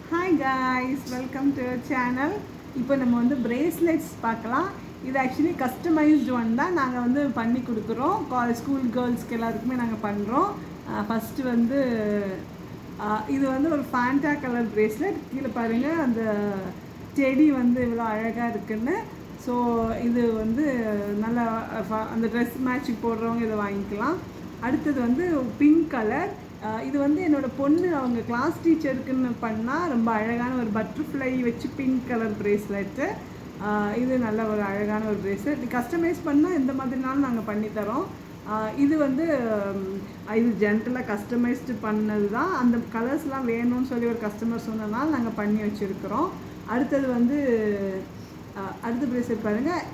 Hi guys, welcome to channel. இப்போ நம்ம வந்து பிரேஸ்லெட்ஸ் பார்க்கலாம். இது ஆக்சுவலி கஸ்டமைஸ்டு ஒன் தான். நாங்கள் வந்து பண்ணி கொடுக்குறோம். ஸ்கூல் கேர்ள்ஸ்க்கு எல்லாருக்குமே நாங்கள் பண்ணுறோம். ஃபஸ்ட்டு வந்து இது வந்து ஒரு ஃபேண்டா கலர் பிரேஸ்லெட். கீழே பாருங்கள், அந்த செடி வந்து இவ்வளோ அழகாக இருக்குன்னு. ஸோ இது வந்து நல்லா அந்த ட்ரெஸ் மேட்சுக்கு போடுறவங்க இதை வாங்கிக்கலாம். அடுத்தது வந்து பிங்க் கலர். இது வந்து என்னோடய பொண்ணு அவங்க கிளாஸ் டீச்சருக்குன்னு பண்ணால் ரொம்ப அழகான ஒரு பட்டர்ஃப்ளை வச்சு பிங்க் கலர் பிரேஸ்லெட்டு. இது நல்ல ஒரு அழகான ஒரு பிரேஸ்லெட். கஸ்டமைஸ் பண்ணால் எந்த மாதிரினாலும் நாங்கள் பண்ணித்தரோம். இது வந்து இது ஜென்ரலாக கஸ்டமைஸ்டு பண்ணது தான். அந்த கலர்ஸ்லாம் வேணும்னு சொல்லி ஒரு கஸ்டமர் சொன்னதுனால நாங்கள் பண்ணி வச்சுருக்குறோம். அடுத்தது வந்து அடுத்த பிரேஸ்லெட் பாருங்கள்.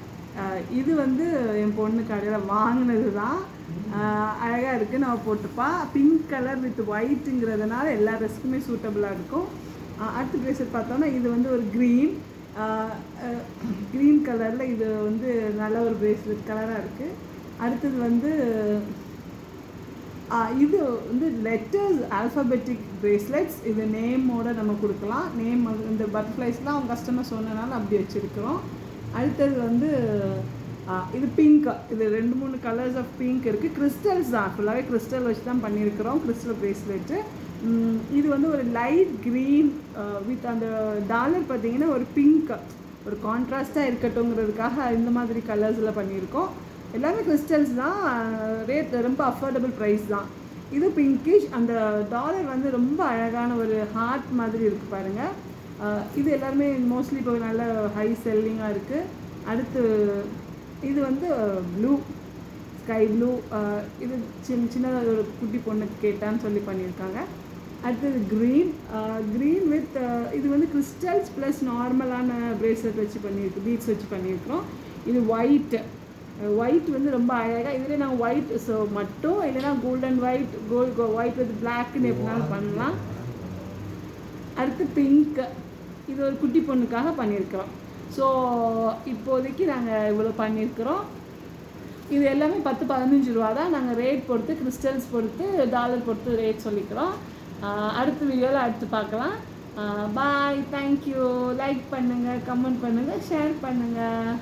இது வந்து என் பொண்ணு கடையில் வாங்கினது தான். அழகாக இருக்குது, நம்ம போட்டுப்பா. பிங்க் கலர் வித் ஒயிட்டுங்கிறதுனால எல்லா ட்ரெஸ்க்குமே சூட்டபுளாக இருக்கும். அடுத்த பிரேஸ்லெட் பார்த்தோன்னா இது வந்து ஒரு க்ரீன் கலரில் இது வந்து நல்ல ஒரு பிரேஸ்லெட் கலராக இருக்குது. அடுத்தது வந்து இது வந்து லெட்டர்ஸ் ஆல்ஃபபெட்டிக் பிரேஸ்லெட்ஸ். இது நேமோடு நம்ம கொடுக்கலாம். நேம் இந்த பட்டர்ஃப்ளைஸ்லாம் அவங்க கஸ்டமர் சொன்னனால அப்படி வச்சுருக்கிறோம். அடுத்தது வந்து இது பிங்க். இது 2-3 கலர்ஸ் ஆஃப் பிங்க் இருக்குது. கிறிஸ்டல்ஸ் தான், ஃபுல்லாகவே கிறிஸ்டல் வச்சு தான் பண்ணியிருக்கிறோம். Crystal bracelet. இது வந்து ஒரு லைட் க்ரீன் வித் அந்த டாலர் பார்த்திங்கன்னா ஒரு பிங்க், ஒரு கான்ட்ராஸ்ட்டாக இருக்கட்டும்ங்கிறதுக்காக இந்த மாதிரி கலர்ஸில் பண்ணியிருக்கோம். எல்லாமே கிறிஸ்டல்ஸ் தான். ரேட் ரொம்ப அஃபோர்டபுள் ப்ரைஸ் தான். இது பிங்கிஷ். அந்த டாலர் வந்து ரொம்ப அழகான ஒரு ஹார்ட் மாதிரி இருக்குது பாருங்கள். இது எல்லாருமே மோஸ்ட்லி இப்போ நல்ல ஹை செல்லிங்காக இருக்குது. அடுத்து இது வந்து ப்ளூ, ஸ்கை ப்ளூ. இது சின்னதாக ஒரு குட்டி பொண்ணுக்கு கேட்டான்னு சொல்லி பண்ணியிருக்காங்க. அடுத்தது க்ரீன் வித் இது வந்து கிறிஸ்டல்ஸ் ப்ளஸ் நார்மலான பிரேஸ்லெட் வச்சு பண்ணியிருக்கு, பீட்ஸ் வச்சு பண்ணியிருக்கிறோம். இது ஒயிட் வந்து ரொம்ப அழகாக. இதில் நாங்கள் ஒயிட் ஸோ மட்டும் இல்லைன்னா கோல்டன் ஒயிட் வித் பிளாக்னு எப்படினாலும் பண்ணலாம். அடுத்து பிங்க். இது ஒரு குட்டி பொண்ணுக்காக பண்ணியிருக்கிறோம். ஸோ இப்போதைக்கு நாங்கள் இவ்வளோ பண்ணியிருக்கிறோம். இது எல்லாமே 10-15 ரூபா தான். நாங்கள் ரேட் பொறுத்து, கிறிஸ்டல்ஸ் பொறுத்து, டாலர் பொறுத்து ரேட் சொல்லிக்கிறோம். அடுத்த வீடியோவில் அடுத்து பார்க்கலாம். பாய், தேங்க்யூ. லைக் பண்ணுங்கள், கமெண்ட் பண்ணுங்கள், ஷேர் பண்ணுங்கள்.